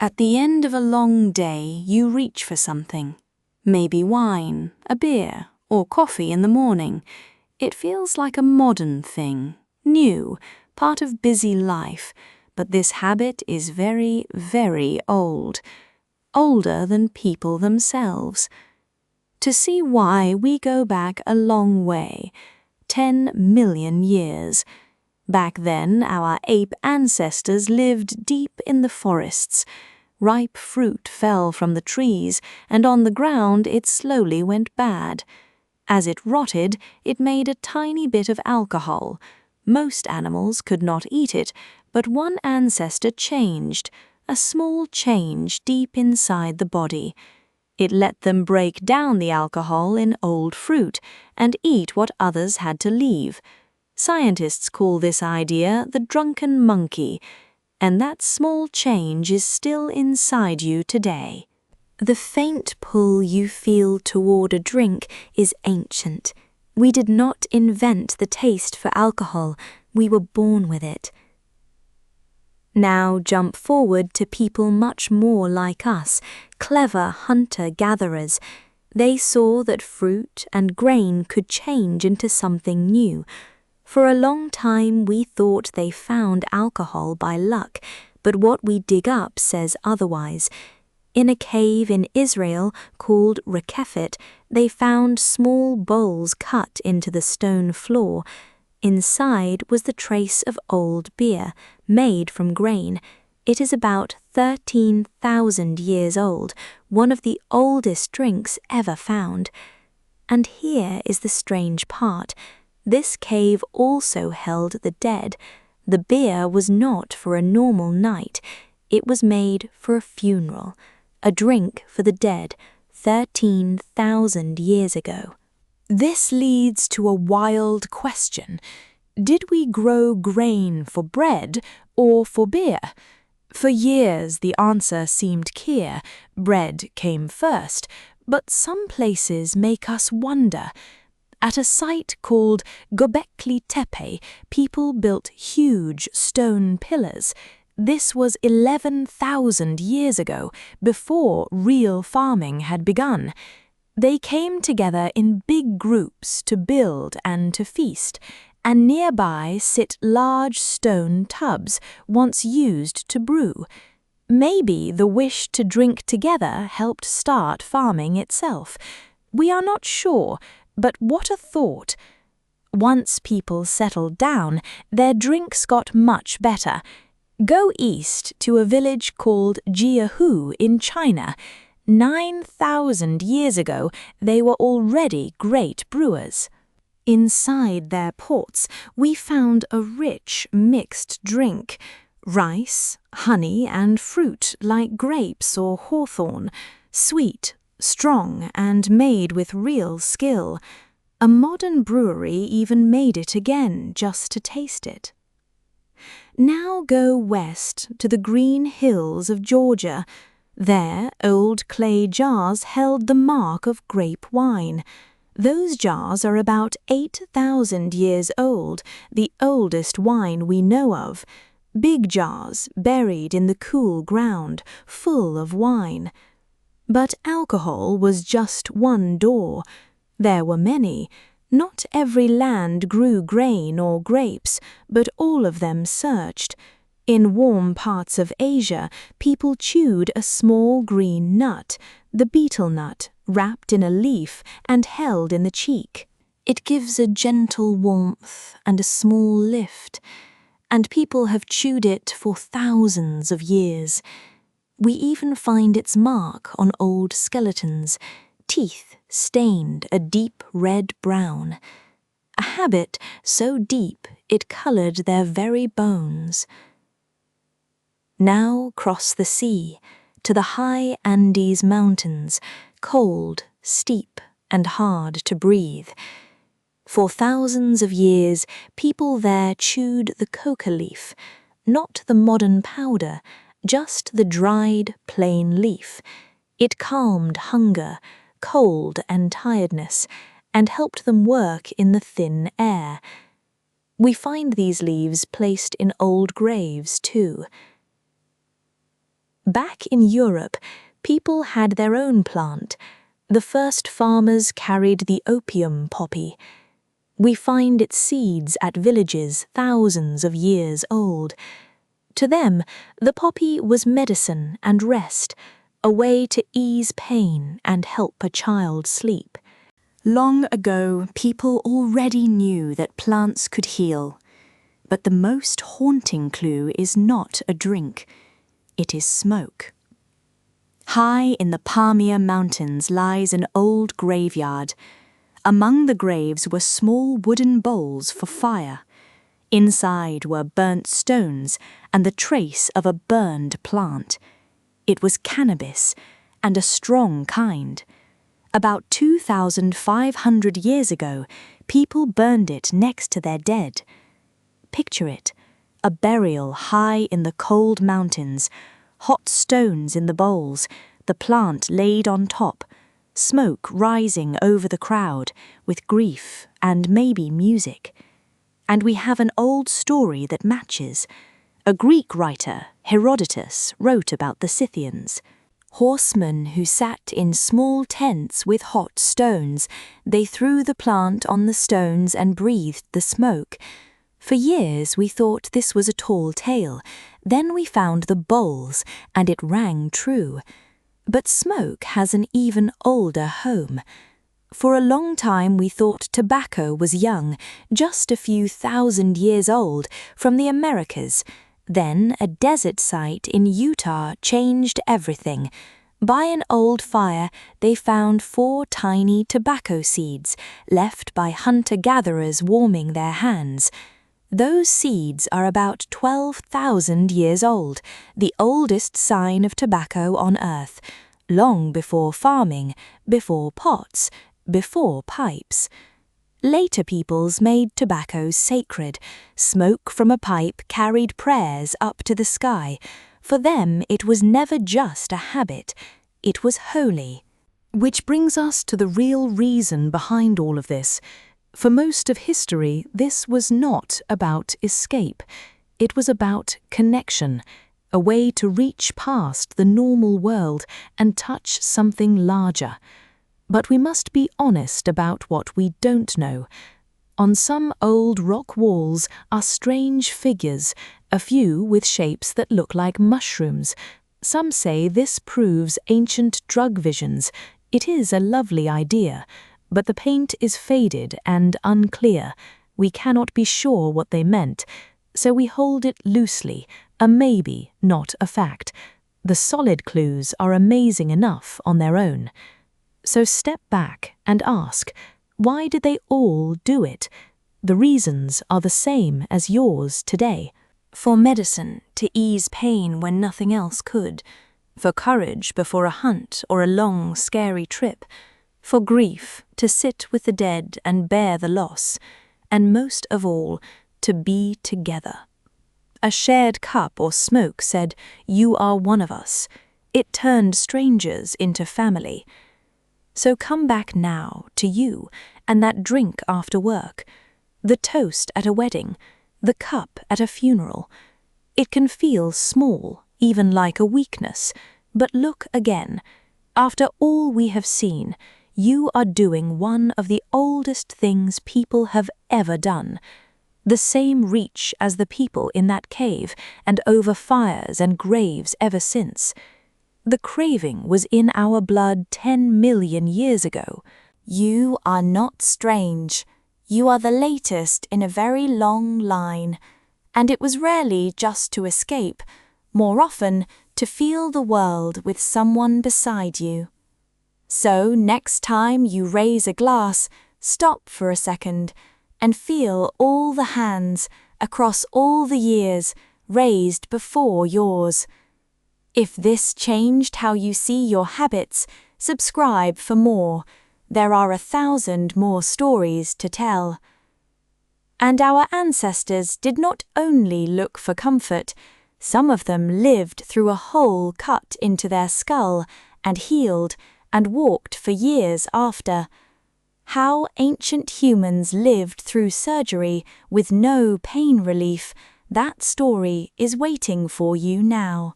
At the end of a long day, you reach for something. Maybe wine, a beer, or coffee in the morning. It feels like a modern thing, new, part of busy life, but this habit is very, very old. Older than people themselves. To see why, we go back a long way, 10 million years. Back then, our ape ancestors lived deep in the forests. Ripe fruit fell from the trees, and on the ground it slowly went bad. As it rotted, it made a tiny bit of alcohol. Most animals could not eat it, but one ancestor changed, a small change deep inside the body. It let them break down the alcohol in old fruit and eat what others had to leave. Scientists call this idea the drunken monkey, and that small change is still inside you today. The faint pull you feel toward a drink is ancient. We did not invent the taste for alcohol, we were born with it. Now jump forward to people much more like us, clever hunter-gatherers. They saw that fruit and grain could change into something new. For a long time we thought they found alcohol by luck, but what we dig up says otherwise. In a cave in Israel called Raqefet, they found small bowls cut into the stone floor. Inside was the trace of old beer, made from grain. It is about 13,000 years old, one of the oldest drinks ever found. And here is the strange part. This cave also held the dead. The beer was not for a normal night. It was made for a funeral, a drink for the dead, 13,000 years ago. This leads to a wild question. Did we grow grain for bread or for beer? For years the answer seemed clear. Bread came first, but some places make us wonder. At a site called Göbekli Tepe, people built huge stone pillars. This was 11,000 years ago, before real farming had begun. They came together in big groups to build and to feast, and nearby sit large stone tubs, once used to brew. Maybe the wish to drink together helped start farming itself. We are not sure, but what a thought. Once people settled down, their drinks got much better. Go east to a village called Jiahu in China. 9,000 years ago, they were already great brewers. Inside their pots, we found a rich mixed drink. Rice, honey, and fruit like grapes or hawthorn. Sweet, strong, and made with real skill. A modern brewery even made it again just to taste it. Now go west to the green hills of Georgia. There, old clay jars held the mark of grape wine. Those jars are about 8,000 years old, the oldest wine we know of. Big jars buried in the cool ground, full of wine. But alcohol was just one door. There were many. Not every land grew grain or grapes, but all of them searched. In warm parts of Asia, people chewed a small green nut, the betel nut, wrapped in a leaf and held in the cheek. It gives a gentle warmth and a small lift, and people have chewed it for thousands of years. We even find its mark on old skeletons, teeth stained a deep red brown. A habit so deep it colored their very bones. Now cross the sea, to the high Andes Mountains, cold, steep, and hard to breathe. For thousands of years, people there chewed the coca leaf, not the modern powder, just the dried, plain leaf. It calmed hunger, cold, and tiredness, and helped them work in the thin air. We find these leaves placed in old graves, too. Back in Europe, people had their own plant. The first farmers carried the opium poppy. We find its seeds at villages thousands of years old. To them, the poppy was medicine and rest, a way to ease pain and help a child sleep. Long ago, people already knew that plants could heal. But the most haunting clue is not a drink. It is smoke. High in the Pamir mountains lies an old graveyard. Among the graves were small wooden bowls for fire. Inside were burnt stones and the trace of a burned plant. It was cannabis, and a strong kind. About 2,500 years ago, people burned it next to their dead. Picture it, a burial high in the cold mountains, hot stones in the bowls, the plant laid on top, smoke rising over the crowd, with grief and maybe music. And we have an old story that matches. A Greek writer, Herodotus, wrote about the Scythians. Horsemen who sat in small tents with hot stones, they threw the plant on the stones and breathed the smoke. For years we thought this was a tall tale. Then we found the bowls, and it rang true. But smoke has an even older home. For a long time we thought tobacco was young, just a few thousand years old, from the Americas. Then a desert site in Utah changed everything. By an old fire, they found 4 tiny tobacco seeds, left by hunter-gatherers warming their hands. Those seeds are about 12,000 years old, the oldest sign of tobacco on Earth, long before farming, before pots, before pipes. Later peoples made tobacco sacred. Smoke from a pipe carried prayers up to the sky. For them, it was never just a habit. It was holy. Which brings us to the real reason behind all of this. For most of history, this was not about escape. It was about connection, a way to reach past the normal world and touch something larger. But we must be honest about what we don't know. On some old rock walls are strange figures, a few with shapes that look like mushrooms. Some say this proves ancient drug visions. It is a lovely idea, but the paint is faded and unclear. We cannot be sure what they meant, so we hold it loosely, a maybe, not a fact. The solid clues are amazing enough on their own. So step back and ask, why did they all do it? The reasons are the same as yours today. For medicine, to ease pain when nothing else could. For courage before a hunt or a long, scary trip. For grief, to sit with the dead and bear the loss. And most of all, to be together. A shared cup or smoke said, "You are one of us." It turned strangers into family. So come back now to you and that drink after work, the toast at a wedding, the cup at a funeral. It can feel small, even like a weakness, but look again. After all we have seen, you are doing one of the oldest things people have ever done. The same reach as the people in that cave and over fires and graves ever since. The craving was in our blood 10 million years ago. You are not strange. You are the latest in a very long line. And it was rarely just to escape, more often to feel the world with someone beside you. So next time you raise a glass, stop for a second and feel all the hands across all the years raised before yours. If this changed how you see your habits, subscribe for more. There are 1,000 more stories to tell. And our ancestors did not only look for comfort. Some of them lived through a hole cut into their skull and healed and walked for years after. How ancient humans lived through surgery with no pain relief, that story is waiting for you now.